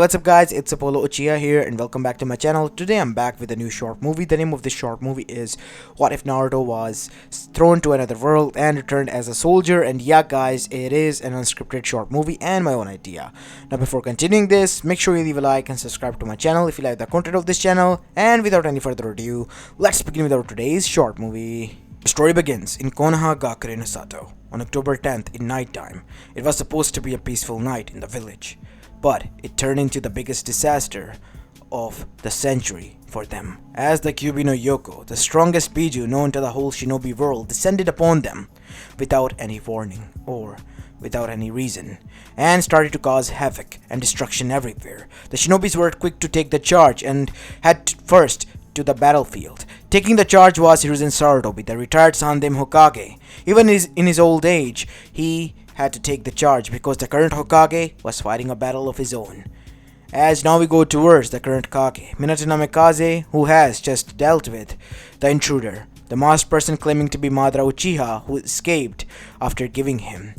What's up guys, it's Apollo Uchiha here and welcome back to my channel. Today I'm back with a new short movie. The name of this short movie is What If Naruto Was Thrown to Another World and Returned as a Soldier. And yeah guys, it is an unscripted short movie and my own idea. Now before continuing this, make sure you leave a like and subscribe to my channel if you like the content of this channel. And without any further ado, let's begin with our today's short movie. The story begins in Konoha Gakure no Sato on October 10th in nighttime. It was supposed to be a peaceful night in the village, but it turned into the biggest disaster of the century for them, as the Kyuubi no Yoko, the strongest Biju known to the whole shinobi world, descended upon them without any warning or without any reason, and started to cause havoc and destruction everywhere. The shinobis were quick to take the charge and had first to the battlefield. Taking the charge was Hiruzen Sarutobi, the retired Sandaime Hokage. Even in his old age, he had to take the charge because the current Hokage was fighting a battle of his own. As now we go towards the current Kage, Minato Namikaze, who has just dealt with the intruder, the masked person claiming to be Madara Uchiha, who escaped after giving him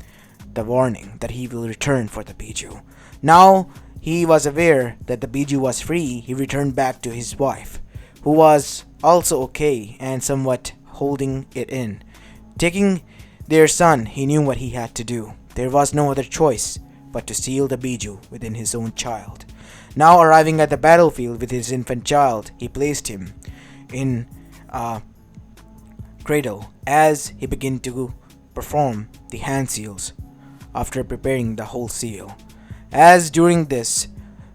the warning that he will return for the Biju. Now he was aware that the Biju was free. He returned back to his wife, who was also okay and somewhat holding it in. Taking their son, he knew what he had to do. There was no other choice but to seal the Biju within his own child. Now arriving at the battlefield with his infant child, he placed him in a cradle as he began to perform the hand seals after preparing the whole seal. As during this,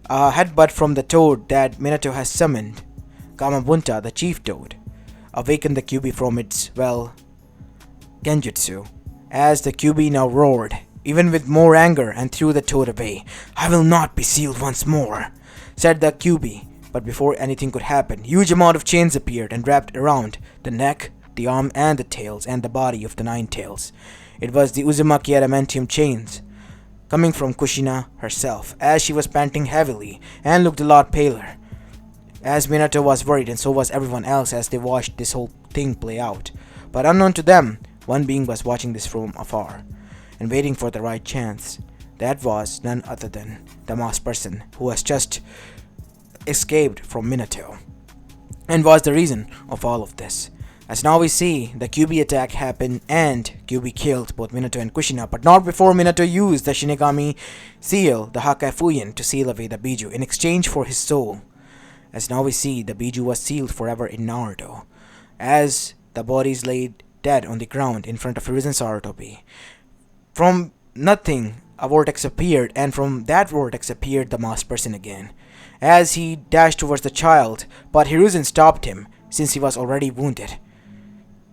a headbutt from the toad that Minato has summoned, Gamabunta, the chief toad, awakened the Kyuubi from its, genjutsu, as the Kyuubi now roared, even with more anger, and threw the toad away. "I will not be sealed once more," said the Kyuubi. But before anything could happen, huge amount of chains appeared and wrapped around the neck, the arm and the tails and the body of the nine tails. It was the Uzumaki adamantium chains, coming from Kushina herself, as she was panting heavily and looked a lot paler. As Minato was worried, and so was everyone else as they watched this whole thing play out. But unknown to them, one being was watching this from afar and waiting for the right chance. That was none other than the masked person who has just escaped from Minato and was the reason of all of this. As now we see the Kyuubi attack happen and Kyuubi killed both Minato and Kushina, but not before Minato used the Shinigami seal, the Hakkai Fuyin, to seal away the Biju in exchange for his soul. As now we see the Biju was sealed forever in Naruto, as the bodies laid dead on the ground in front of Hiruzen Sarutobi. From nothing, a vortex appeared, and from that vortex appeared the masked person again, as he dashed towards the child, but Hiruzen stopped him since he was already wounded,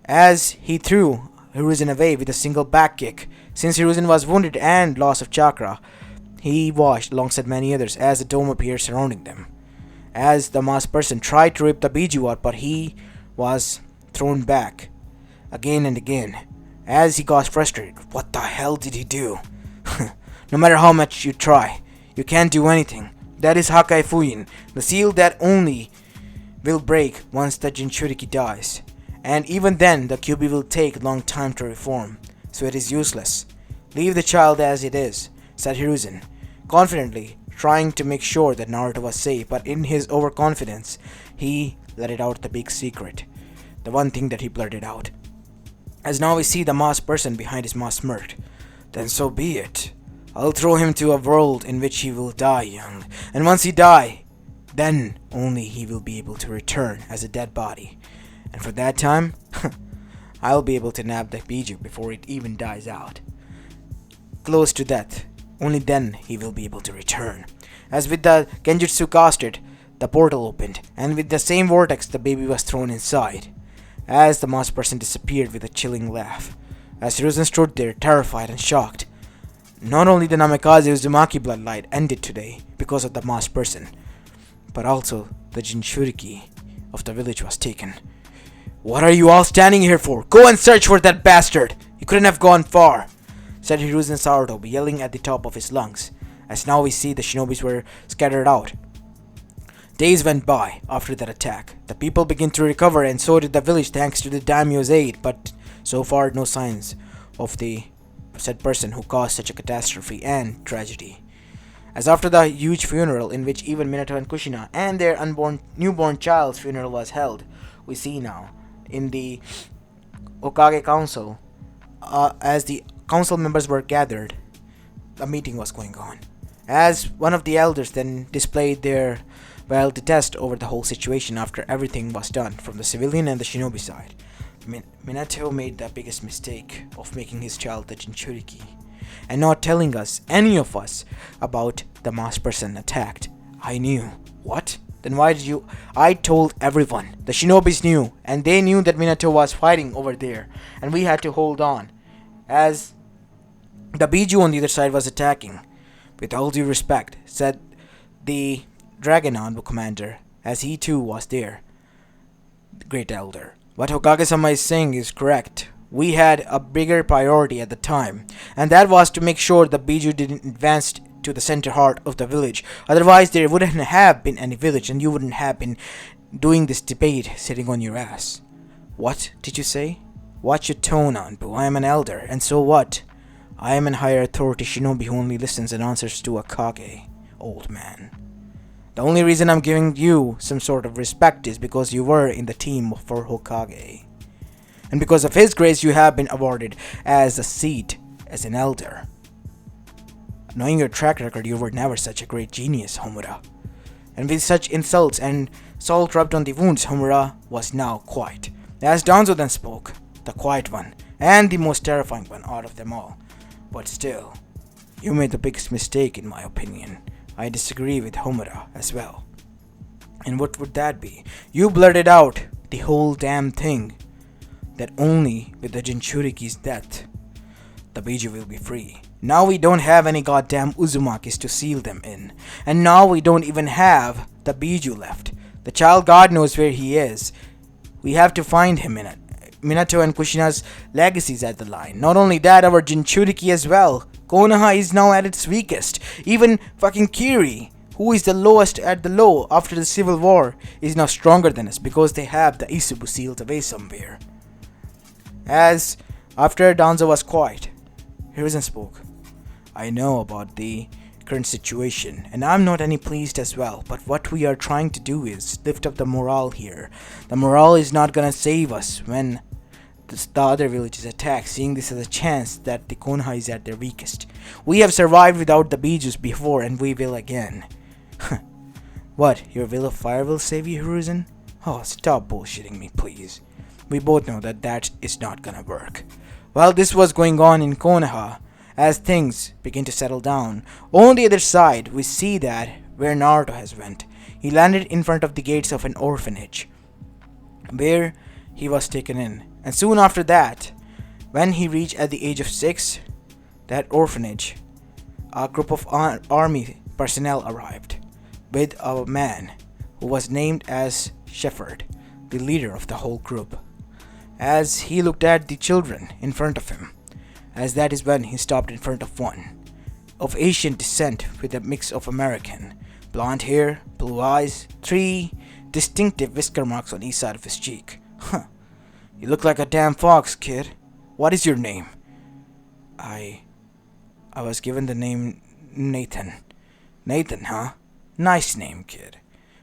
as he threw Hiruzen away with a single back kick. Since Hiruzen was wounded and loss of chakra, he watched alongside many others as the dome appeared surrounding them. As the masked person tried to rip the Biju out, but he was thrown back again and again as he got frustrated. What the hell did he do? No matter how much you try, you can't do anything. That is Hakkai Fuyin, the seal that only will break once the Jinchuriki dies. And even then, the Kyuubi will take a long time to reform, so it is useless. Leave the child as it is, said Hiruzen, confidently, trying to make sure that Naruto was safe, but in his overconfidence, he let it out the big secret. The one thing that he blurted out. As now we see the masked person behind his mask smirked. "Then so be it. I'll throw him to a world in which he will die young, and once he die, then only he will be able to return as a dead body. And for that time, I'll be able to nab the Biju before it even dies out. Close to death. Only then he will be able to return." As with the genjutsu casted, the portal opened, and with the same vortex the baby was thrown inside. As the masked person disappeared with a chilling laugh, as Hiruzen stood there terrified and shocked. Not only the Namikaze Uzumaki bloodline ended today because of the masked person, but also the Jinchuriki of the village was taken. "What are you all standing here for? Go and search for that bastard! He couldn't have gone far," said Hiruzen Sarutobi, yelling at the top of his lungs. As now we see the shinobis were scattered out. Days went by after that attack. The people began to recover, and so did the village thanks to the daimyo's aid, but so far no signs of the said person who caused such a catastrophe and tragedy. As after the huge funeral in which even Minato and Kushina and their newborn child's funeral was held, we see now in the Hokage Council, as the council members were gathered, a meeting was going on. As one of the elders then displayed their detest over the whole situation after everything was done from the civilian and the shinobi side. Minato made the biggest mistake of making his child the Jinchuriki and not telling us, any of us, about the masked person attacked. I knew. What? Then why did you? I told everyone. The shinobis knew, and they knew that Minato was fighting over there, and we had to hold on. As the Biju on the other side was attacking. With all due respect, said the Dragon commander, as he too was there. The great elder. What Hokage-sama is saying is correct. We had a bigger priority at the time, and that was to make sure the Biju didn't advance to the center heart of the village. Otherwise, there wouldn't have been any village, and you wouldn't have been doing this debate sitting on your ass. What did you say? Watch your tone, Anbu. I am an elder, and so what? I am an higher authority shinobi who only listens and answers to a Kage, old man. The only reason I'm giving you some sort of respect is because you were in the team for Hokage. And because of his grace you have been awarded as a seat as an elder. Knowing your track record, you were never such a great genius, Homura. And with such insults and salt rubbed on the wounds, Homura was now quiet. As Danzo then spoke, the quiet one, and the most terrifying one out of them all. But still, you made the biggest mistake in my opinion. I disagree with Homura as well. And what would that be? You blurted out the whole damn thing. That only with the Jinchuriki's death, the Biju will be free. Now we don't have any goddamn Uzumakis to seal them in. And now we don't even have the Biju left. The child god knows where he is. We have to find him in it. Minato and Kushina's legacies at the line. Not only that, our Jinchuriki as well. Konoha is now at its weakest. Even fucking Kiri, who is the lowest at the low after the civil war, is now stronger than us because they have the Isubu sealed away somewhere. As after Danzo was quiet, Hiruzen spoke. I know about the current situation, and I'm not any pleased as well, but what we are trying to do is lift up the morale here. The morale is not gonna save us when the other villages attack, seeing this as a chance that the Konoha is at their weakest. We have survived without the Bijus before, and we will again. What, your will of fire will save you, Hiruzen? Oh, stop bullshitting me, please. We both know that is not gonna work. While this was going on in Konoha, as things begin to settle down, on the other side, we see that where Naruto has went. He landed in front of the gates of an orphanage, where he was taken in. And soon after that, when he reached at the age of 6, that orphanage, a group of army personnel arrived with a man who was named as Shepherd, the leader of the whole group. As he looked at the children in front of him, as that is when he stopped in front of one, of Asian descent with a mix of American, blonde hair, blue eyes, 3 distinctive whisker marks on each side of his cheek. Huh. You look like a damn fox, kid. What is your name? I was given the name Nathan. Nathan, huh? Nice name, kid.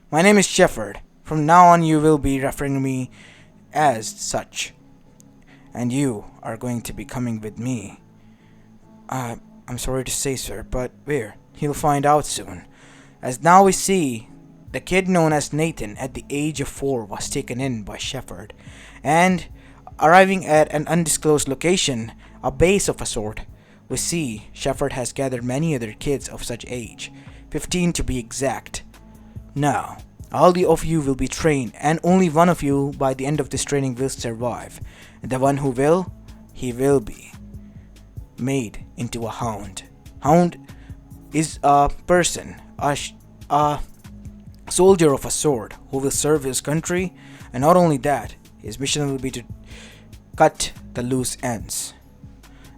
My name is Shepherd. From now on you will be referring to me as such. And you are going to be coming with me. I'm sorry to say, sir, but where? You'll find out soon. As now we see, the kid known as Nathan at the age of 4 was taken in by Shepherd, and arriving at an undisclosed location, a base of a sort, we see Shepherd has gathered many other kids of such age, 15 to be exact. Now, all of you will be trained, and only one of you by the end of this training will survive. The one who will, he will be made into a hound. Hound is a person, a soldier of a sword who will serve his country, and not only that, his mission will be to cut the loose ends.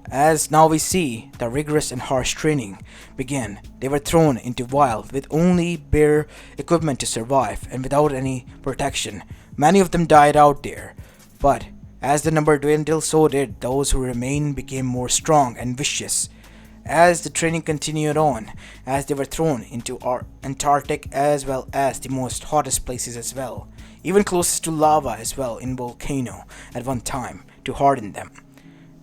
As now we see the rigorous and harsh training begin, they were thrown into wild with only bare equipment to survive and without any protection. Many of them died out there, but as the number dwindled, so did those who remained became more strong and vicious. As the training continued on, as they were thrown into our Antarctic as well as the most hottest places as well, even closest to lava as well in volcano at one time to harden them.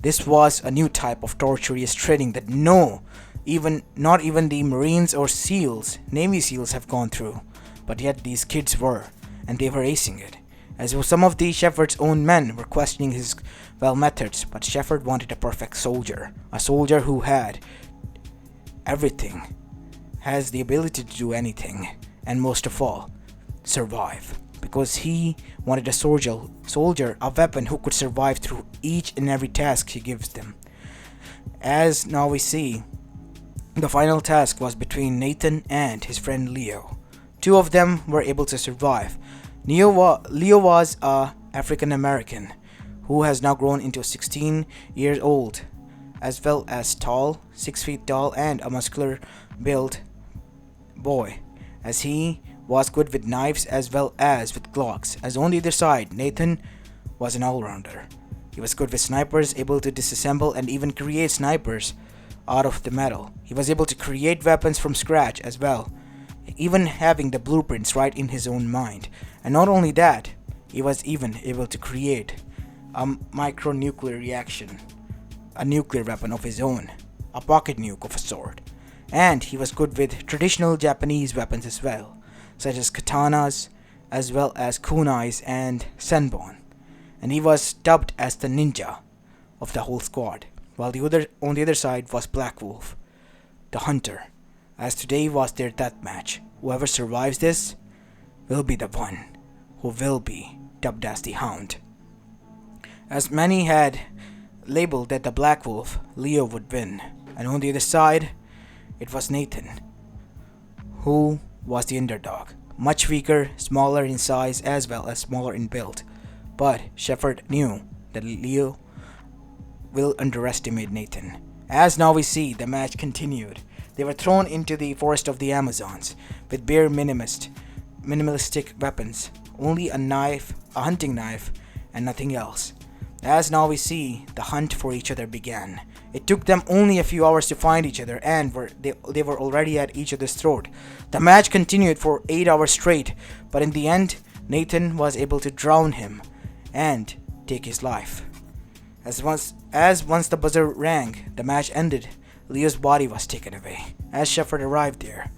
This was a new type of torturous training that not even the Marines or SEALs, Navy SEALs have gone through. But yet these kids were, and they were acing it. As some of the Shepard's own men were questioning his methods, but Shepard wanted a perfect soldier, a soldier who had everything, has the ability to do anything, and most of all, survive. Because he wanted a soldier, a weapon who could survive through each and every task he gives them. As now we see, the final task was between Nathan and his friend Leo. Two of them were able to survive. Leo was a African American who has now grown into 16 years old, as well as tall, 6 feet tall, and a muscular built boy, as he was good with knives as well as with Glocks. As on the other side, Nathan was an all-rounder. He was good with snipers, able to disassemble and even create snipers out of the metal. He was able to create weapons from scratch as well, even having the blueprints right in his own mind. And not only that, he was even able to create a micronuclear reaction, a nuclear weapon of his own, a pocket nuke of a sort. And he was good with traditional Japanese weapons as well, such as katanas, as well as kunais and senbon. And he was dubbed as the ninja of the whole squad, while on the other side was Black Wolf, the hunter, as today was their death match. Whoever survives this will be the one who will be dubbed as the Hound. As many had labeled that the Black Wolf, Leo, would win, and on the other side, it was Nathan, who was the underdog, much weaker, smaller in size as well as smaller in build. But Shepard knew that Leo will underestimate Nathan. As now we see, the match continued. They were thrown into the forest of the Amazons with bare minimalistic weapons, only a knife, a hunting knife, and nothing else. As now we see, the hunt for each other began. It took them only a few hours to find each other, and they were already at each other's throat. The match continued for 8 hours straight, but in the end, Nathan was able to drown him and take his life. As once the buzzer rang, the match ended. Leo's body was taken away. As Shepard arrived there,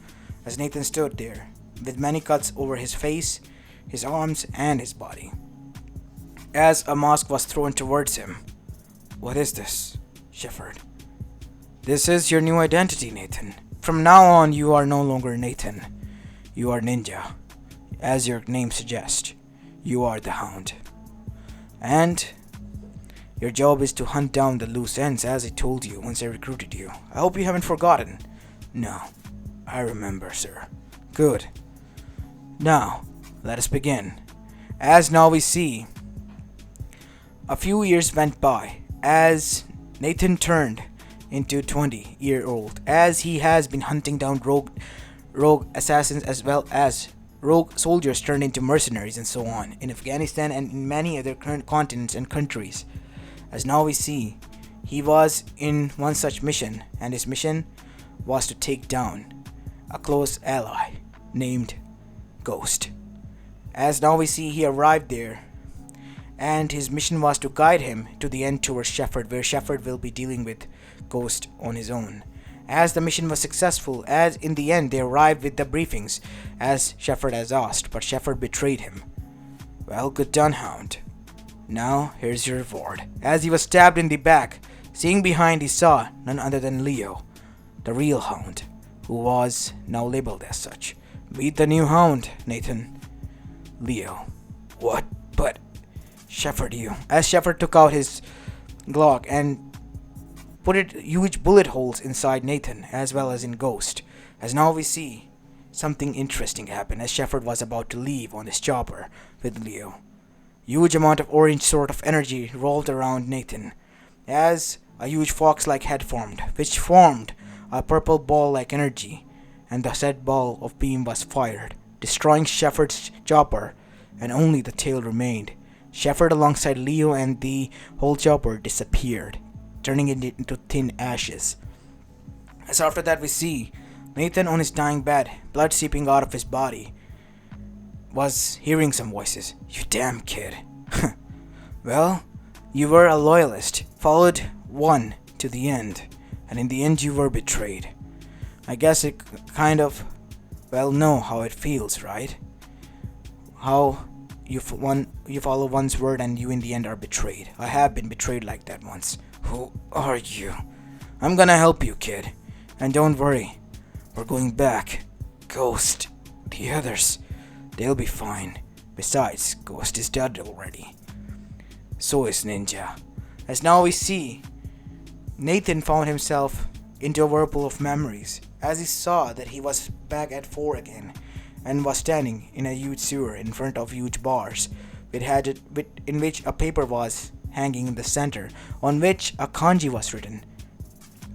as Nathan stood there, with many cuts over his face, his arms, and his body. As a mask was thrown towards him. "What is this, Shepard?" "This is your new identity, Nathan. From now on, you are no longer Nathan. You are Ninja. As your name suggests, you are the Hound. And your job is to hunt down the loose ends, as I told you once I recruited you. I hope you haven't forgotten." "No, I remember, sir." "Good. Now, let us begin." As now we see, a few years went by, as Nathan turned into 20-year-old, as he has been hunting down rogue assassins as well as rogue soldiers turned into mercenaries and so on, in Afghanistan and in many other current continents and countries. As now we see, he was in one such mission, and his mission was to take down a close ally named Ghost. As now we see, he arrived there, and his mission was to guide him to the end towards Shepard, where Shepard will be dealing with Ghost on his own. As the mission was successful, as in the end they arrived with the briefings, as Shepard has asked, but Shepard betrayed him. "Well, good done, Hound. Now, here's your reward." As he was stabbed in the back, seeing behind he saw none other than Leo, the real Hound, who was now labeled as such. "Meet the new Hound, Nathan." Leo: "What? But Shepard, you..." As Shepard took out his Glock and put huge bullet holes inside Nathan as well as in Ghost. As now we see, something interesting happen as Shepard was about to leave on his chopper with Leo. Huge amount of orange sort of energy rolled around Nathan, as a huge fox-like head formed, which formed a purple ball-like energy, and the said ball of beam was fired, destroying Shepard's chopper, and only the tail remained. Shepard alongside Leo and the whole chopper disappeared, turning it into thin ashes. As after that we see Nathan on his dying bed, blood seeping out of his body, was hearing some voices. You damn kid. Well, you were a loyalist, followed one to the end, and in the end you were betrayed. I guess it kind of, well, know how it feels, right? How you follow one's word and you in the end are betrayed. I have been betrayed like that once. Who are you? I'm gonna help you, kid. And don't worry, we're going back. Ghost, the others, they'll be fine. Besides, Ghost is dead already. So is Ninja. As now we see, Nathan found himself into a whirlpool of memories as he saw that he was back at 4 again and was standing in a huge sewer in front of huge bars in which a paper was hanging in the center on which a kanji was written.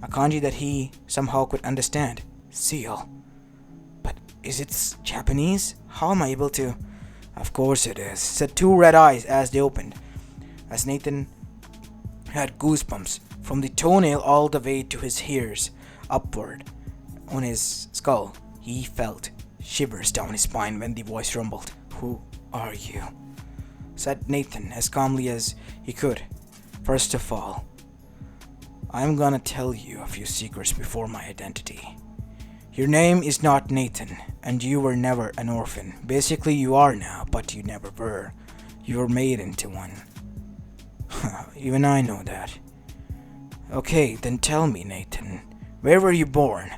A kanji that he somehow could understand. Seal. But is it Japanese? How am I able to? Of course it is, said 2 red eyes as they opened. As Nathan had goosebumps from the toenail all the way to his ears, upward on his skull. He felt shivers down his spine when the voice rumbled. Who are you? Said Nathan as calmly as he could. First of all, I'm gonna tell you a few secrets before my identity. Your name is not Nathan, and you were never an orphan. Basically, you are now, but you never were. You were made into one. Even I know that. Okay, then tell me, Nathan. Where were you born?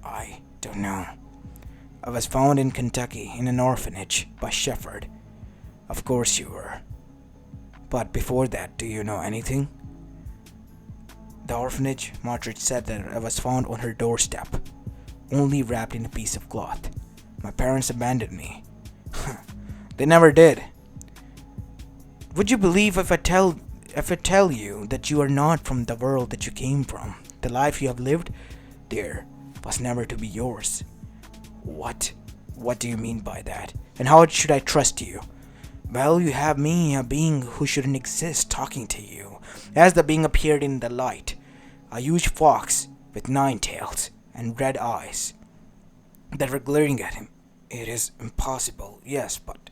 I don't know. I was found in Kentucky in an orphanage by Shepherd. Of course you were. But before that, do you know anything? The orphanage, Margaret said that I was found on her doorstep, only wrapped in a piece of cloth. My parents abandoned me. They never did. Would you believe if I tell you that you are not from the world that you came from? The life you have lived there was never to be yours. What? What do you mean by that? And how should I trust you? Well, you have me, a being who shouldn't exist, talking to you. As the being appeared in the light, a huge fox with 9 tails and red eyes that were glaring at him. It is impossible, yes, but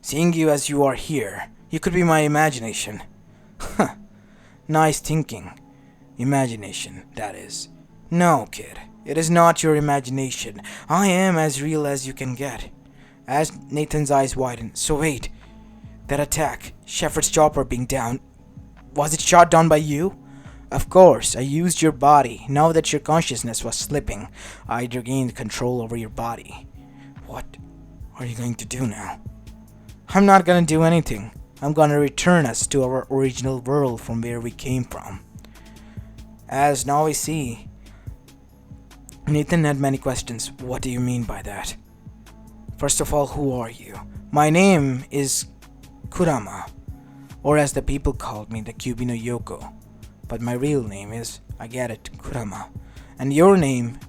seeing you as you are here, you could be my imagination. Nice thinking. Imagination, that is. No, kid, it is not your imagination. I am as real as you can get. As Nathan's eyes widened. So wait, that attack, Shepherd's chopper being down, was it shot down by you? Of course, I used your body. Now that your consciousness was slipping, I regained control over your body. What are you going to do now? I'm not gonna do anything. I'm gonna return us to our original world from where we came from. As now we see, Nathan had many questions. What do you mean by that? First of all, who are you? My name is Kurama, or as the people called me, the Kyubi no Yoko. But my real name is, I get it, Kurama. And your name,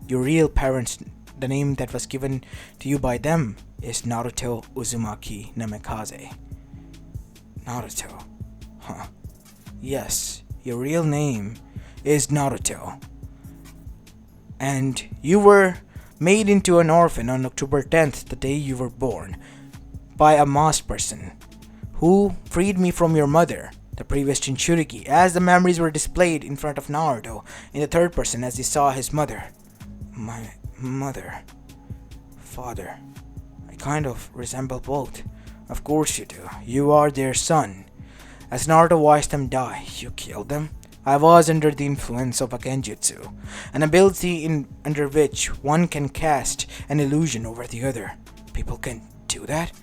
your real parents, the name that was given to you by them, is Naruto Uzumaki Namikaze. Naruto. Huh. Yes, your real name is Naruto. And you were made into an orphan on October 10th, the day you were born, by a masked person who freed me from your mother, the previous Jinchuriki, as the memories were displayed in front of Naruto in the third person as he saw his mother. My mother. Father. I kind of resemble both. Of course you do. You are their son. As Naruto watched them die, you killed them? I was under the influence of a genjutsu, an ability under which one can cast an illusion over the other. People can do that?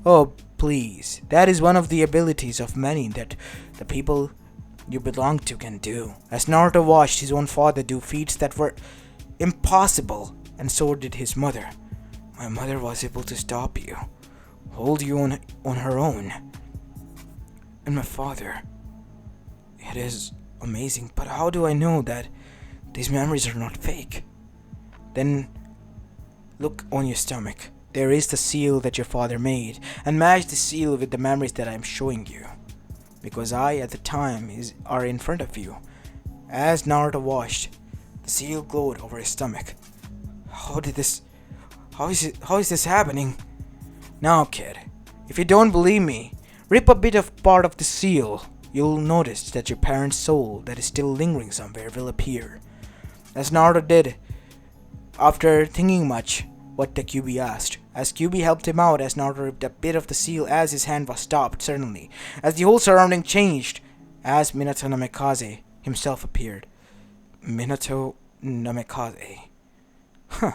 Oh, please. That is one of the abilities of many that the people you belong to can do. As Naruto watched his own father do feats that were impossible, and so did his mother. My mother was able to stop you, hold you on her own. And my father. It is amazing, but how do I know that these memories are not fake? Then look on your stomach. There is the seal that your father made, and match the seal with the memories that I am showing you. Because I, at the time, are in front of you. As Naruto watched, the The seal glowed over his stomach. How is this happening? Now, kid, if you don't believe me, rip a bit of part of the seal. You'll notice that your parent's soul that is still lingering somewhere will appear. As Naruto did, after thinking much, what the QB asked. As QB helped him out, as Naruto ripped a bit of the seal as his hand was stopped suddenly, as the whole surrounding changed, as Minato Namikaze himself appeared. Minato Namikaze. Huh.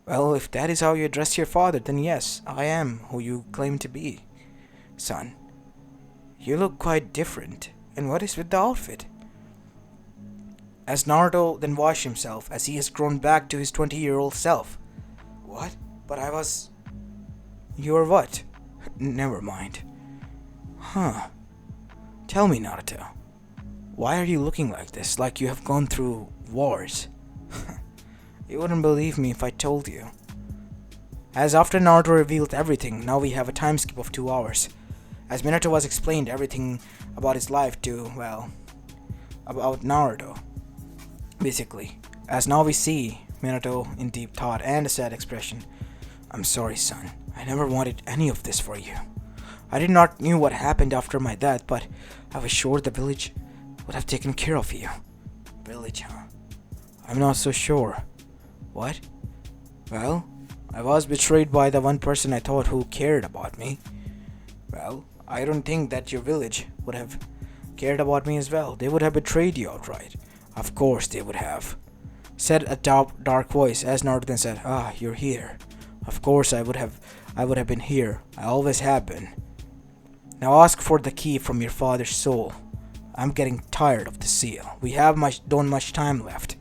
Well, if that is how you address your father, then yes, I am who you claim to be. Son, you look quite different. And what is with the outfit? As Naruto then washed himself, as he has grown back to his 20-year-old self. What? But I was... You were what? Never mind. Huh. Tell me, Naruto. Why are you looking like this, like you have gone through wars? You wouldn't believe me if I told you. As after Naruto revealed everything, now we have a time skip of 2 hours. As Minato was explained everything about his life to, well, about Naruto. Basically. As now we see Minato in deep thought and a sad expression. I'm sorry, son. I never wanted any of this for you. I did not knew what happened after my death, but I was sure the village would have taken care of you. Village, huh? I'm not so sure. What? Well, I was betrayed by the one person I thought who cared about me. Well, I don't think that your village would have cared about me as well. They would have betrayed you outright. Of course they would have. Said a dark voice as Naruto then said, Ah, you're here. Of course I would have been here. I always have been. Now ask for the key from your father's soul. I'm getting tired of the seal. We have don't much time left.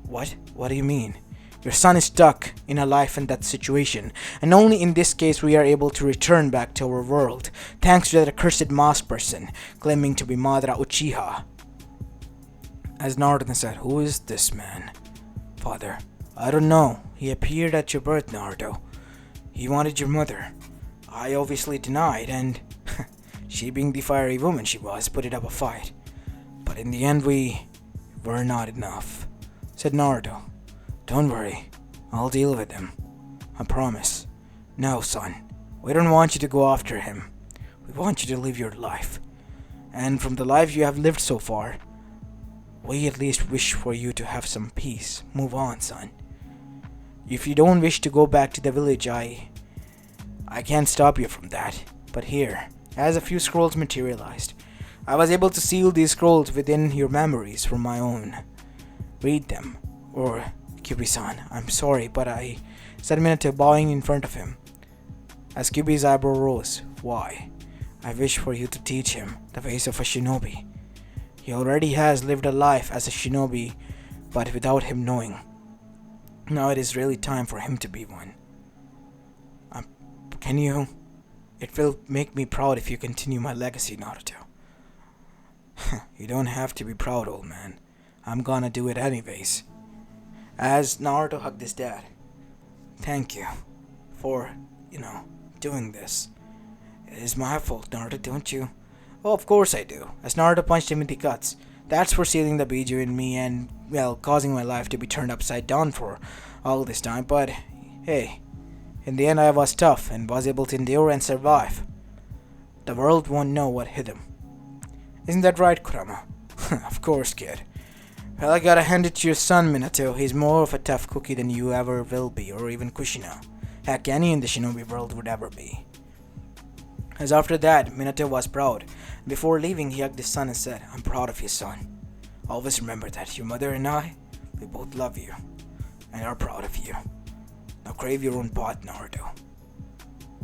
What? What do you mean? Your son is stuck in a life and death situation, and only in this case we are able to return back to our world, thanks to that accursed masked person claiming to be Madara Uchiha. As Naruto said, who is this man? Father, I don't know. He appeared at your birth, Naruto. He wanted your mother. I obviously denied, and she being the fiery woman she was, put it up a fight. But in the end we were not enough, said Naruto. Don't worry, I'll deal with him. I promise. No, son, we don't want you to go after him. We want you to live your life. And from the life you have lived so far, we at least wish for you to have some peace. Move on, son. If you don't wish to go back to the village, I can't stop you from that. But here, as a few scrolls materialized, I was able to seal these scrolls within your memories from my own. Read them, or Kyubi-san, I'm sorry, but I said Minato, bowing in front of him. As Kyubi's eyebrow rose, why? I wish for you to teach him the ways of a shinobi. He already has lived a life as a shinobi, but without him knowing. Now it is really time for him to be one. Can you? It will make me proud if you continue my legacy, Naruto. You don't have to be proud, old man. I'm gonna do it anyways. As Naruto hugged his dad. Thank you for, doing this. It is my fault, Naruto, don't you? Oh, of course I do. As Naruto punched him in the guts. That's for sealing the Biju in me and, causing my life to be turned upside down for all this time. But, hey, in the end I was tough and was able to endure and survive. The world won't know what hit him. Isn't that right, Kurama? Of course, kid. Well, I gotta hand it to your son, Minato. He's more of a tough cookie than you ever will be, or even Kushina. Heck, any in the shinobi world would ever be. As after that, Minato was proud. Before leaving, he hugged his son and said, I'm proud of you, son. Always remember that your mother and I, we both love you, and are proud of you. Now crave your own path, Naruto.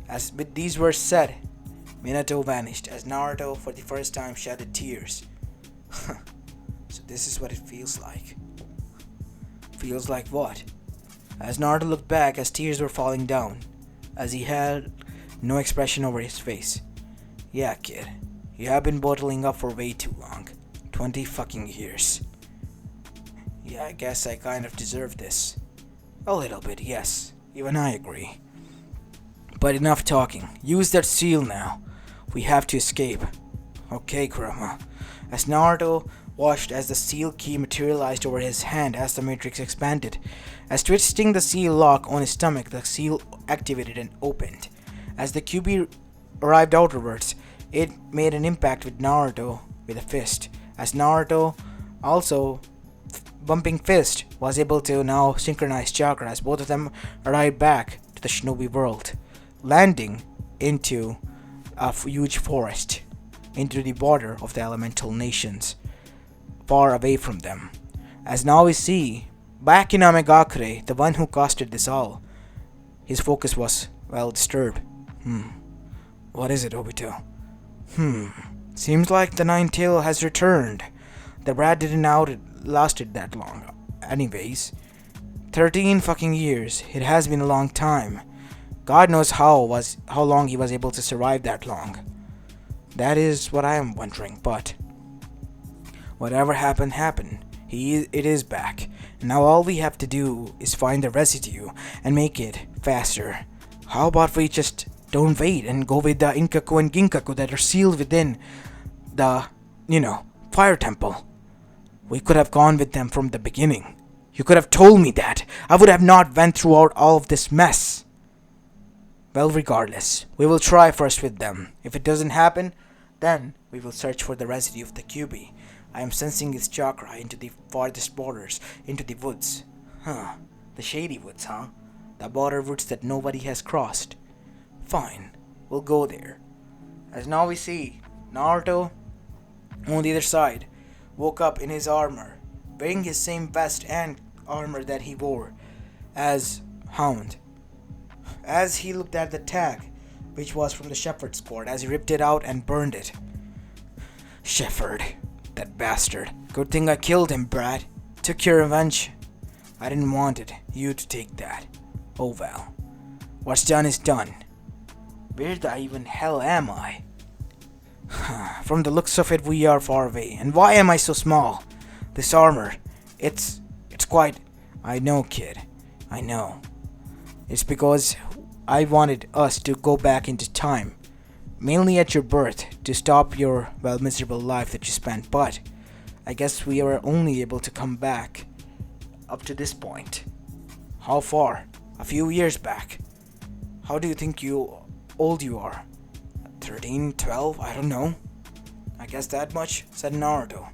As with these words said, Minato vanished, as Naruto for the first time shedded tears. So this is what it feels like. Feels like what? As Naruto looked back as tears were falling down, as he had no expression over his face. Yeah, kid. You have been bottling up for way too long. 20 fucking years. Yeah, I guess I kind of deserve this. A little bit, yes. Even I agree. But enough talking. Use that seal now. We have to escape. Okay, Kurama. As Naruto watched as the seal key materialized over his hand as the matrix expanded. As twisting the seal lock on his stomach, the seal activated and opened. As the QB arrived outerwards, it made an impact with Naruto with a fist. As Naruto also bumping fist was able to now synchronize chakra as both of them arrived back to the shinobi world, landing into a huge forest, into the border of the elemental nations, far away from them. As now we see, back in Amegakure, the one who caused this all, his focus was, well, disturbed. What is it, Obito? Seems like the Nine-Tail has returned. The brat didn't outlast it that long. Anyways, 13 fucking years. It has been a long time. God knows how long he was able to survive that long. That is what I am wondering, but whatever happened. It is back. Now all we have to do is find the residue and make it faster. How about we just don't wait and go with the Inkaku and Ginkaku that are sealed within the, fire temple? We could have gone with them from the beginning. You could have told me that. I would have not went throughout all of this mess. Well, regardless, we will try first with them. If it doesn't happen, then we will search for the residue of the QB. I am sensing his chakra into the farthest borders, into the woods. The shady woods, The border woods that nobody has crossed. Fine, we'll go there. As now we see, Naruto, on the other side, woke up in his armor, wearing his same vest and armor that he wore as Hound. As he looked at the tag, which was from the Shepherd squad, as he ripped it out and burned it. Shepherd, that bastard. Good thing I killed him, Brad. Took your revenge. I didn't want it, you to take that. Oh well. What's done is done. Where the even hell am I? From the looks of it, we are far away. And why am I so small? This armor, it's quite... I know, kid. I know. It's because I wanted us to go back into time. Mainly at your birth, to stop your, miserable life that you spent. But I guess we were only able to come back up to this point. How far? A few years back. How do you think old you are? 13, 12, I don't know. I guess that much, said Naruto.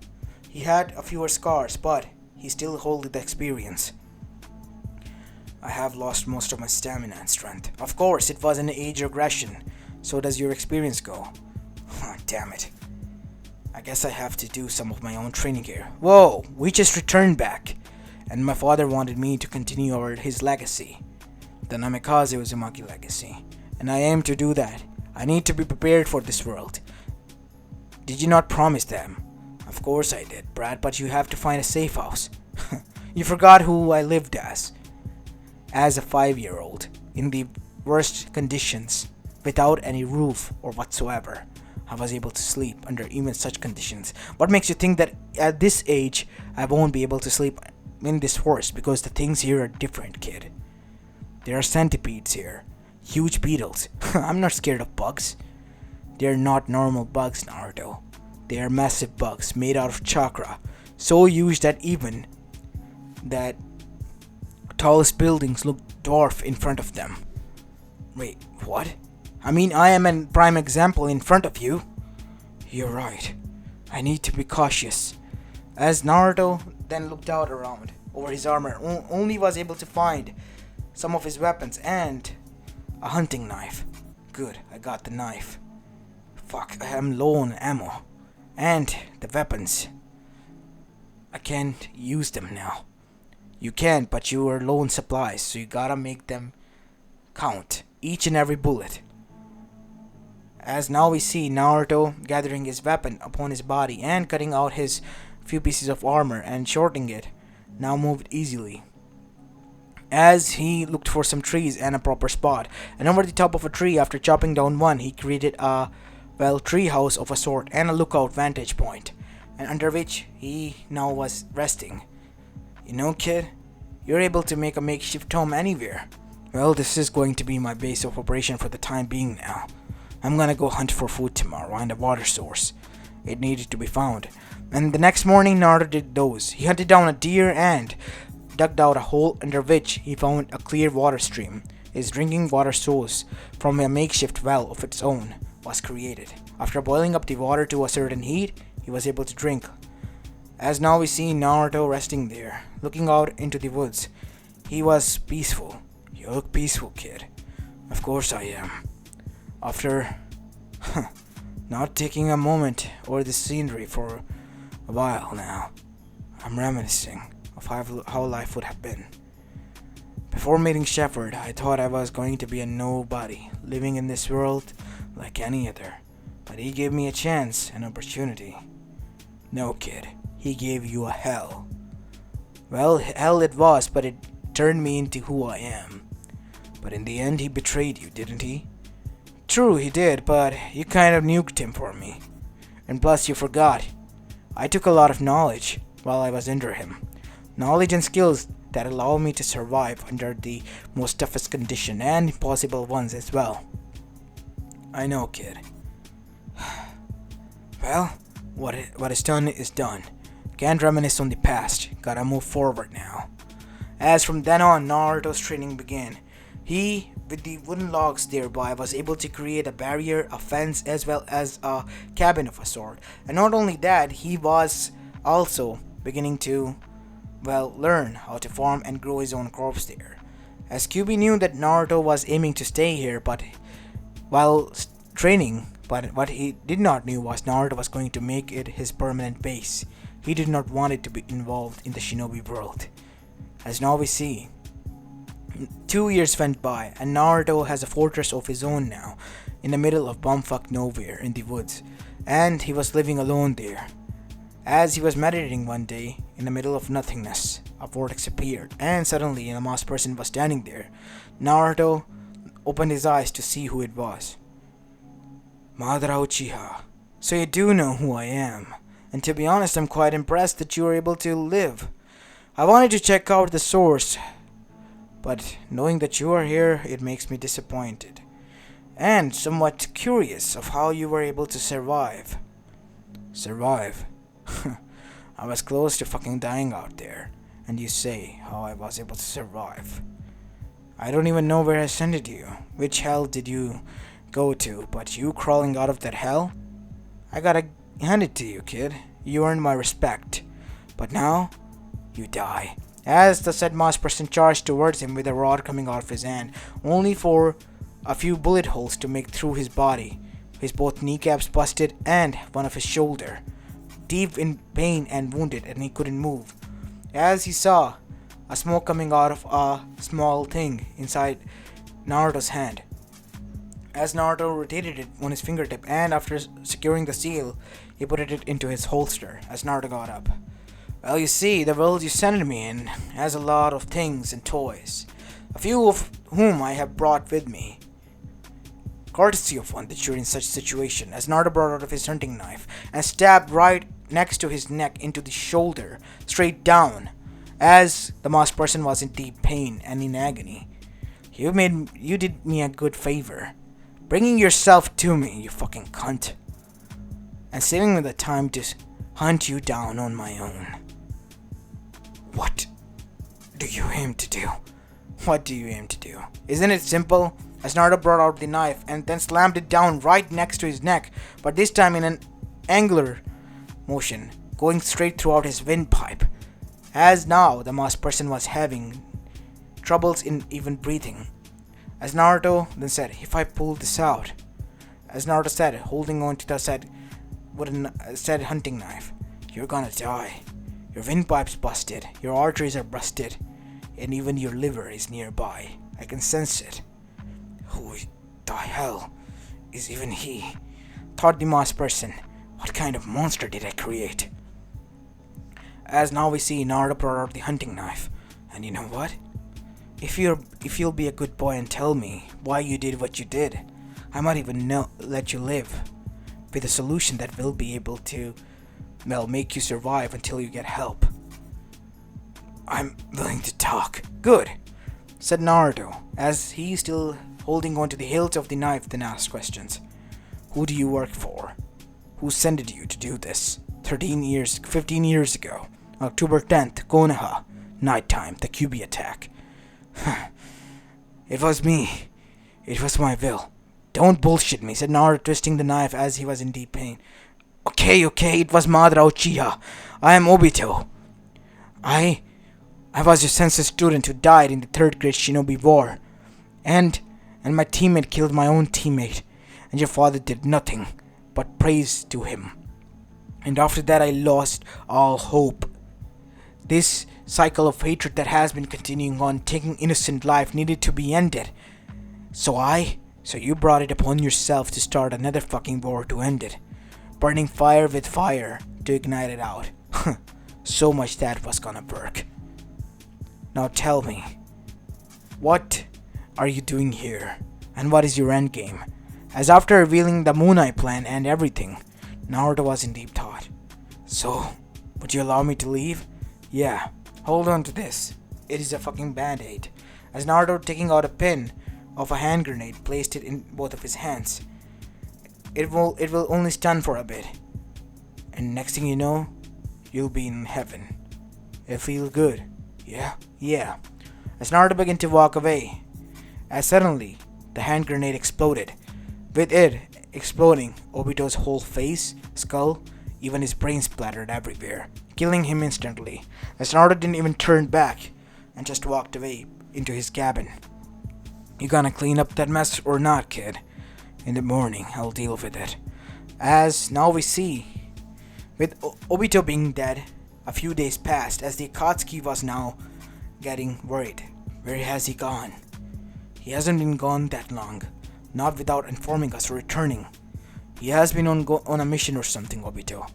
He had a fewer scars, but he still held the experience. I have lost most of my stamina and strength. Of course, it was an age regression. So does your experience go. Damn it. I guess I have to do some of my own training here. Whoa, we just returned back. And my father wanted me to continue his legacy. The Namikaze Uzumaki legacy. And I aim to do that. I need to be prepared for this world. Did you not promise them? Of course I did, Brad, but you have to find a safe house. You forgot who I lived as a 5-year-old, in the worst conditions, without any roof or whatsoever. I was able to sleep under even such conditions. What makes you think that at this age, I won't be able to sleep in this forest? Because the things here are different, kid. There are centipedes here. Huge beetles. I'm not scared of bugs. They're not normal bugs, Naruto. They are massive bugs made out of chakra. So huge that even that tallest buildings look dwarf in front of them. Wait, what? I mean, I am a prime example in front of you. You're right. I need to be cautious. As Naruto then looked out around over his armor, only was able to find some of his weapons and a hunting knife. Good, I got the knife. Fuck, I am low on ammo. And the weapons. I can't use them now. You can, but you are low on supplies, so you gotta make them count. Each and every bullet. As now we see Naruto gathering his weapon upon his body and cutting out his few pieces of armor and shortening it. Now moved easily. As he looked for some trees and a proper spot. And over the top of a tree, after chopping down one, he created a, tree house of a sort and a lookout vantage point. And under which he now was resting. You know, kid, you're able to make a makeshift home anywhere. Well, this is going to be my base of operation for the time being now. I'm gonna go hunt for food tomorrow and a water source. It needed to be found. And the next morning, Naruto did those. He hunted down a deer and dug out a hole under which he found a clear water stream. His drinking water source from a makeshift well of its own was created. After boiling up the water to a certain heat, he was able to drink. As now we see Naruto resting there, looking out into the woods. He was peaceful. You look peaceful, kid. Of course I am. After not taking a moment over the scenery for a while now, I'm reminiscing of how life would have been. Before meeting Shepard, I thought I was going to be a nobody, living in this world like any other. But he gave me a chance, an opportunity. No, kid, he gave you a hell. Well, hell it was, but it turned me into who I am. But in the end, he betrayed you, didn't he? True, he did, but you kind of nuked him for me. And plus, you forgot. I took a lot of knowledge while I was under him. Knowledge and skills that allow me to survive under the most toughest condition and impossible ones as well. I know, kid. Well, what is done is done. Can't reminisce on the past. Gotta move forward now. As from then on, Naruto's training began. He, with the wooden logs thereby, was able to create a barrier, a fence, as well as a cabin of a sort. And not only that, he was also beginning to, learn how to farm and grow his own crops there. As Kyuubi knew that Naruto was aiming to stay here, but while training, but what he did not know was Naruto was going to make it his permanent base. He did not want it to be involved in the shinobi world. As now we see, 2 years went by, and Naruto has a fortress of his own now, in the middle of bumfuck nowhere in the woods, and he was living alone there. As he was meditating one day, in the middle of nothingness, a vortex appeared, and suddenly a masked person was standing there. Naruto opened his eyes to see who it was. Madara Uchiha. So you do know who I am, and to be honest, I'm quite impressed that you were able to live. I wanted to check out the source, but knowing that you are here, it makes me disappointed, and somewhat curious of how you were able to survive. Survive? I was close to fucking dying out there, and you say how I was able to survive. I don't even know where I sent you. Which hell did you go to, but you crawling out of that hell? I gotta hand it to you, kid. You earned my respect. But now, you die. As the said masked person charged towards him with a rod coming out of his hand, only for a few bullet holes to make through his body. His both kneecaps busted and one of his shoulder. Deep in pain and wounded, and he couldn't move. As he saw a smoke coming out of a small thing inside Naruto's hand. As Naruto rotated it on his fingertip, and after securing the seal, he put it into his holster as Naruto got up. Well, you see, the world you sent me in has a lot of things and toys, a few of whom I have brought with me. Courtesy of one that you're in such situation, as Naruto brought out of his hunting knife and stabbed right next to his neck into the shoulder, straight down, as the masked person was in deep pain and in agony. You did me a good favor, bringing yourself to me, you fucking cunt, and saving me the time to hunt you down on my own. What do you aim to do? What do you aim to do? Isn't it simple? As Naruto brought out the knife and then slammed it down right next to his neck, but this time in an angular motion, going straight throughout his windpipe. As now the masked person was having troubles in even breathing. As Naruto then said, if I pull this out, as Naruto said, holding on to the said hunting knife, you're gonna die. Your windpipe's busted, your arteries are busted, and even your liver is nearby. I can sense it. Who the hell is even he? Thought the masked person. What kind of monster did I create? As now we see Naruto brought out the hunting knife. And you know what? If you'll be a good boy and tell me why you did what you did, I might even let you live with a solution that will be able to, make you survive until you get help. I'm willing to talk. Good, said Naruto, as he still holding on to the hilt of the knife then asked questions. Who do you work for? Who sent you to do this? 15 years ago. October 10th, Konoha. Nighttime, the QB attack. It was me. It was my will. Don't bullshit me, said Naruto, twisting the knife as he was in deep pain. Okay, it was Madara Uchiha. I am Obito. I was your sensei student who died in the 3rd grade shinobi war. And my teammate killed my own teammate. And your father did nothing but praise to him. And after that I lost all hope. This cycle of hatred that has been continuing on, taking innocent life, needed to be ended. So you brought it upon yourself to start another fucking war to end it. Burning fire with fire to ignite it out. So much that was gonna work. Now tell me, what are you doing here? And what is your endgame? As after revealing the Moon Eye plan and everything, Naruto was in deep thought. So, would you allow me to leave? Yeah, hold on to this. It is a fucking band-aid. As Naruto, taking out a pin of a hand grenade, placed it in both of his hands. It will only stun for a bit. And next thing you know, you'll be in heaven. It'll feel good. Yeah. As Naruto began to walk away, as suddenly the hand grenade exploded. With it exploding, Obito's whole face, skull, even his brain splattered everywhere, killing him instantly. As Naruto didn't even turn back and just walked away into his cabin. You gonna clean up that mess or not, kid? In the morning, I'll deal with it. As now we see, with Obito being dead, a few days passed as the Akatsuki was now getting worried. Where has he gone? He hasn't been gone that long, not without informing us or returning. He has been on a mission or something, Obito.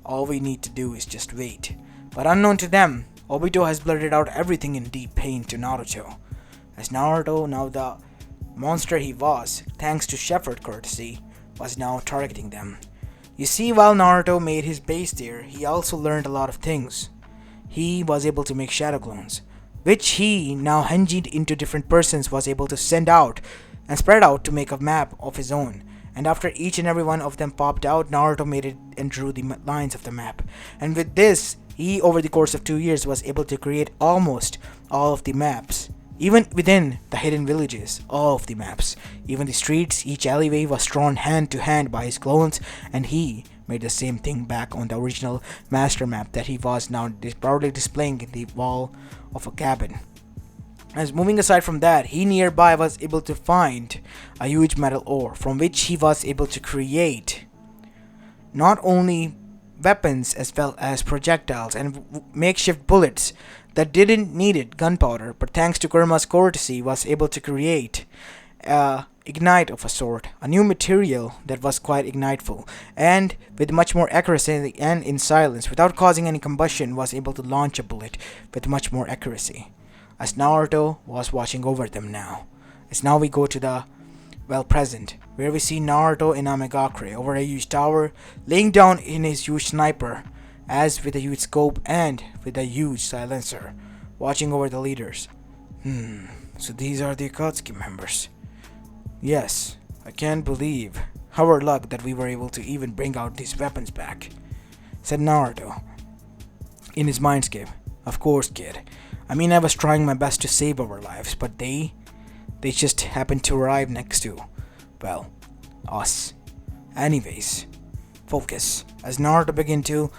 All we need to do is just wait. But unknown to them, Obito has blurted out everything in deep pain to Naruto. As Naruto, now the monster he was, thanks to Shepherd courtesy, was now targeting them. You see, while Naruto made his base there, he also learned a lot of things. He was able to make shadow clones, which he, now henjied into different persons, was able to send out and spread out to make a map of his own. And after each and every one of them popped out, Naruto made it and drew the lines of the map. And with this, he, over the course of 2 years, was able to create almost all of the maps. Even within the hidden villages, all of the maps, even the streets, each alleyway was drawn hand to hand by his clones, and he made the same thing back on the original master map that he was now proudly displaying in the wall of a cabin. As moving aside from that, he nearby was able to find a huge metal ore from which he was able to create not only weapons as well as projectiles and makeshift bullets that didn't need gunpowder, but thanks to Kurama's courtesy was able to create ignite of a sort, a new material that was quite igniteful, and with much more accuracy and in silence, without causing any combustion, was able to launch a bullet with much more accuracy. As Naruto was watching over them now. As now we go to the present, where we see Naruto in Amegakure over a huge tower, laying down in his huge sniper, as with a huge scope and with a huge silencer, watching over the leaders. So these are the Akatsuki members. Yes, I can't believe our luck that we were able to even bring out these weapons back, said Naruto in his mindscape. Of course, kid. I mean, I was trying my best to save our lives, but they just happened to arrive next to, us. Anyways, focus. As Naruto began to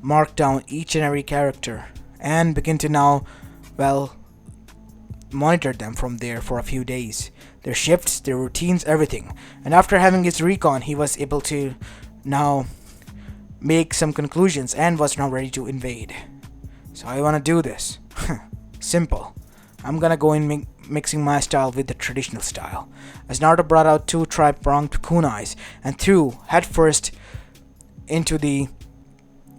mark down each and every character and begin to now, monitor them from there for a few days. Their shifts, their routines, everything. And after having his recon, he was able to now make some conclusions and was now ready to invade. So I want to do this. Simple. I'm gonna go in mixing my style with the traditional style. As Naruto brought out 2 tri-pronged kunais and threw headfirst into the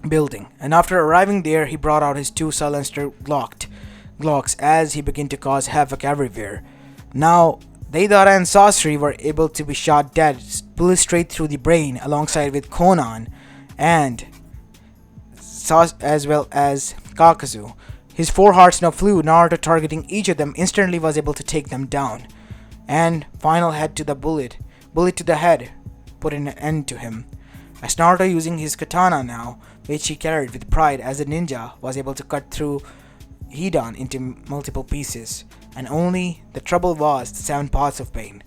building. And after arriving there, he brought out his 2 silencer Glocks as he began to cause havoc everywhere. Now, Deidara and Sasori were able to be shot dead, bullets straight through the brain, alongside with Konan and as well as Kakazu. His 4 hearts now flew. Naruto, targeting each of them, instantly was able to take them down. And final head to the bullet to the head, put an end to him. As Naruto, using his katana now, which he carried with pride as a ninja, was able to cut through Hidan into multiple pieces, and only the trouble was the 7 parts of pain.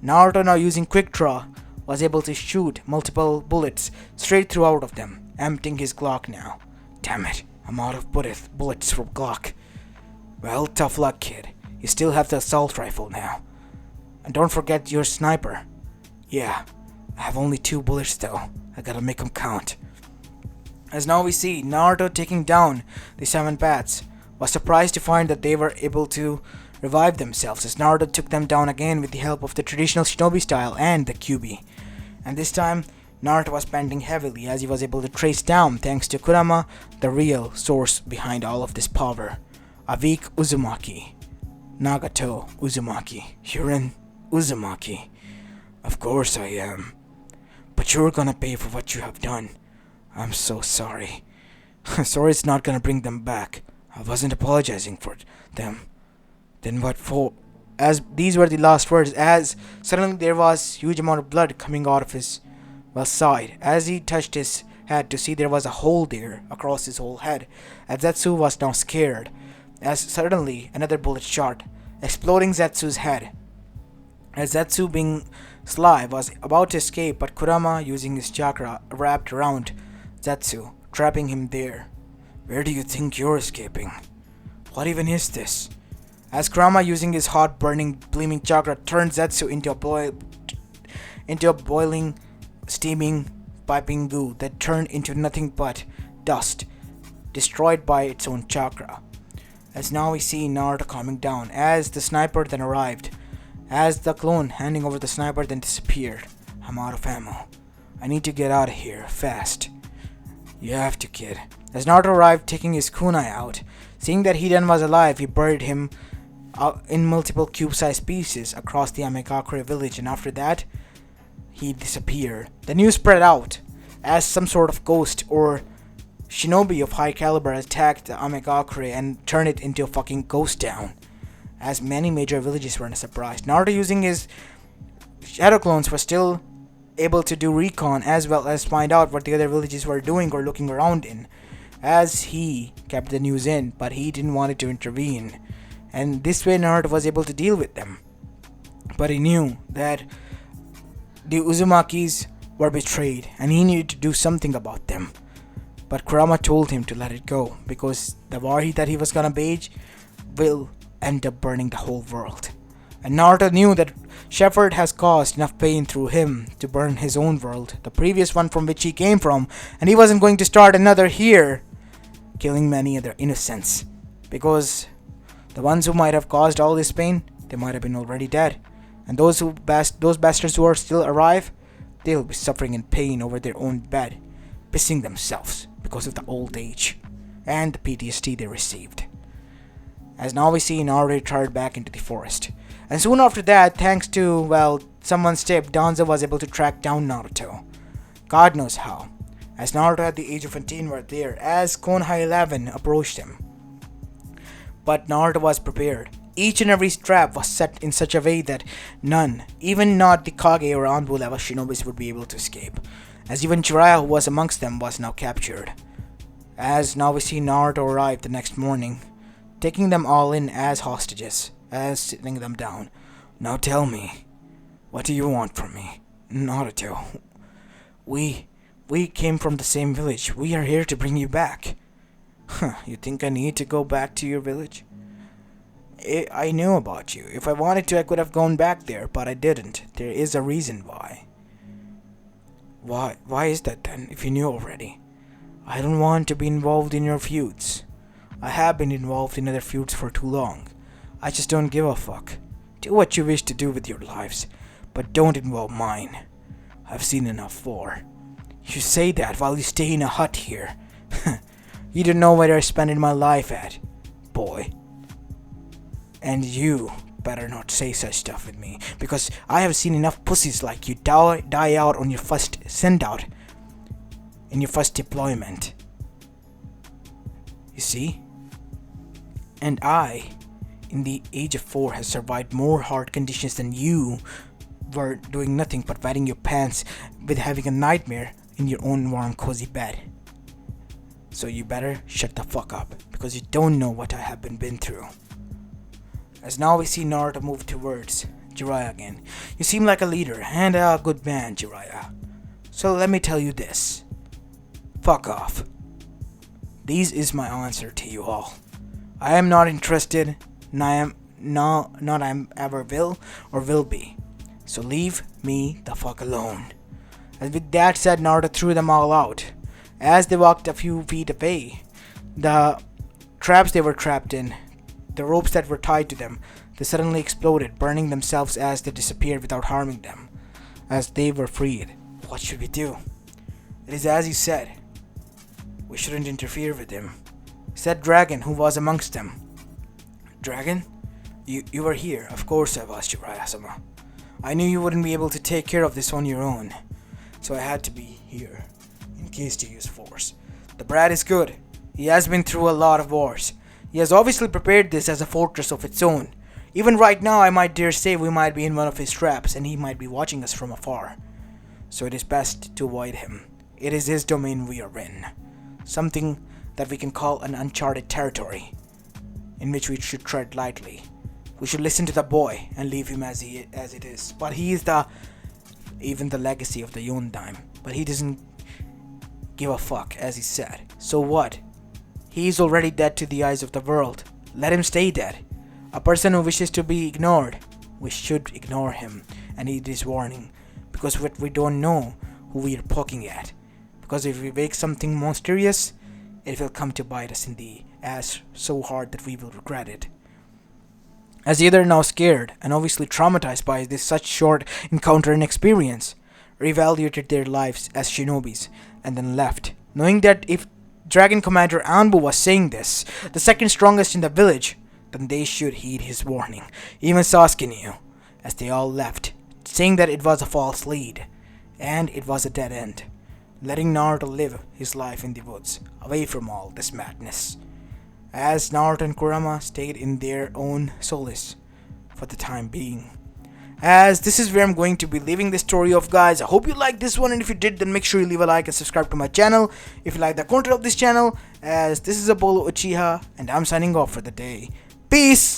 Naruto, now using quick draw, was able to shoot multiple bullets straight through out of them, emptying his Glock now. Damn it, I'm out of bullets for Glock. Well, tough luck, kid. You still have the assault rifle now. And don't forget your sniper. Yeah, I have only 2 bullets though. I gotta make them count. As now we see Naruto taking down the 7 bats, was surprised to find that they were able to revive themselves as Naruto took them down again with the help of the traditional shinobi style and the Kyuubi. And this time, Naruto was spending heavily as he was able to trace down, thanks to Kurama, the real source behind all of this power. Avik Uzumaki. Nagato Uzumaki. Hurin Uzumaki. Of course I am. But you're gonna pay for what you have done. I'm so sorry. Sorry it's not gonna bring them back. I wasn't apologizing for them. Then what for? As these were the last words, as suddenly there was huge amount of blood coming out of his side. As he touched his head to see there was a hole there across his whole head. As Zetsu was now scared. As suddenly another bullet shot, exploding Zetsu's head. As Zetsu, being sly, was about to escape, but Kurama, using his chakra, wrapped around Zetsu, trapping him there. Where do you think you're escaping? What even is this? As Kurama, using his hot, burning, gleaming chakra, turned Zetsu into a boiling, steaming, piping goo that turned into nothing but dust, destroyed by its own chakra. As now we see Naruto calming down, as the sniper then arrived. As the clone handing over the sniper then disappeared. I'm out of ammo. I need to get out of here, fast. You have to, kid. As Naruto arrived, taking his kunai out, seeing that Hidan was alive, he buried him in multiple cube-sized pieces across the Amekakure village, and after that, he disappeared. The news spread out as some sort of ghost or shinobi of high caliber attacked the Amekakure and turned it into a fucking ghost town. As many major villages were surprised. Naruto, using his shadow clones, was still able to do recon as well as find out what the other villages were doing or looking around in, as he kept the news in, but he didn't want to intervene, and this way Naruto was able to deal with them. But he knew that the Uzumakis were betrayed and he needed to do something about them. But Kurama told him to let it go, because the war that he was gonna wage will end up burning the whole world. And Naruto knew that Shepherd has caused enough pain through him to burn his own world, the previous one from which he came from, and he wasn't going to start another here, killing many other innocents, because the ones who might have caused all this pain, they might have been already dead, and those bastards who are still alive, they'll be suffering in pain over their own bed, pissing themselves because of the old age and the PTSD they received. As now we see Naruto retired back into the forest. And soon after that, thanks to, someone's tip, Danzo was able to track down Naruto. God knows how. As Naruto at the age of 15 were there, as Konoha 11 approached him. But Naruto was prepared. Each and every trap was set in such a way that none, even not the Kage or Anbu level shinobis, would be able to escape. As even Jiraiya, who was amongst them, was now captured. As now we see Naruto arrive the next morning, taking them all in as hostages, as sitting them down. Now tell me, what do you want from me? Naruto, we came from the same village. We are here to bring you back. You think I need to go back to your village? I knew about you. If I wanted to, I could have gone back there, but I didn't. There is a reason why. Why is that then, if you knew already? I don't want to be involved in your feuds. I have been involved in other feuds for too long. I just don't give a fuck. Do what you wish to do with your lives, but don't involve mine. I've seen enough war. You say that while you stay in a hut here. You don't know where I spend my life at, boy. And you better not say such stuff with me, because I have seen enough pussies like you die out on your first send out, in your first deployment. You see? And I, in the age of 4, have survived more hard conditions than you were, doing nothing but wetting your pants with having a nightmare in your own warm cozy bed. So you better shut the fuck up, because you don't know what I have been through. As now we see Naruto move towards Jiraiya again. You seem like a leader and a good man, Jiraiya. So let me tell you this. Fuck off. This is my answer to you all. I am not interested, and I am not I ever will or will be. So leave me the fuck alone. And with that said, Naruto threw them all out. As they walked a few feet away, the traps they were trapped in, the ropes that were tied to them, they suddenly exploded, burning themselves as they disappeared without harming them, as they were freed. What should we do? It is as you said. We shouldn't interfere with him, said Dragon, who was amongst them. Dragon? You were here. Of course I was, Jiraiya-sama. I knew you wouldn't be able to take care of this on your own, so I had to be here, in case to use force. The brat is good. He has been through a lot of wars. He has obviously prepared this as a fortress of its own. Even right now, I might dare say we might be in one of his traps, and he might be watching us from afar. So it is best to avoid him. It is his domain we are in. Something that we can call an uncharted territory, in which we should tread lightly. We should listen to the boy and leave him as it is. But he is even the legacy of the Yondime. But he doesn't give a fuck, as he said. So what? He is already dead to the eyes of the world. Let him stay dead. A person who wishes to be ignored, we should ignore him and heed his warning. Because we don't know who we are poking at. Because if we wake something mysterious, it will come to bite us in the ass so hard that we will regret it. As the other, now scared and obviously traumatized by this such short encounter and experience, reevaluated their lives as shinobis and then left, knowing that if Dragon Commander Anbu was saying this, the second strongest in the village, then they should heed his warning. Even Sasuke knew, as they all left, saying that it was a false lead, and it was a dead end, letting Naruto live his life in the woods, away from all this madness. As Naruto and Kurama stayed in their own solace for the time being. As this is where I'm going to be leaving the story off, guys. I hope you liked this one, and if you did, then make sure you leave a like and subscribe to my channel if you like the content of this channel. As this is Apollo Uchiha, and I'm signing off for the day. Peace!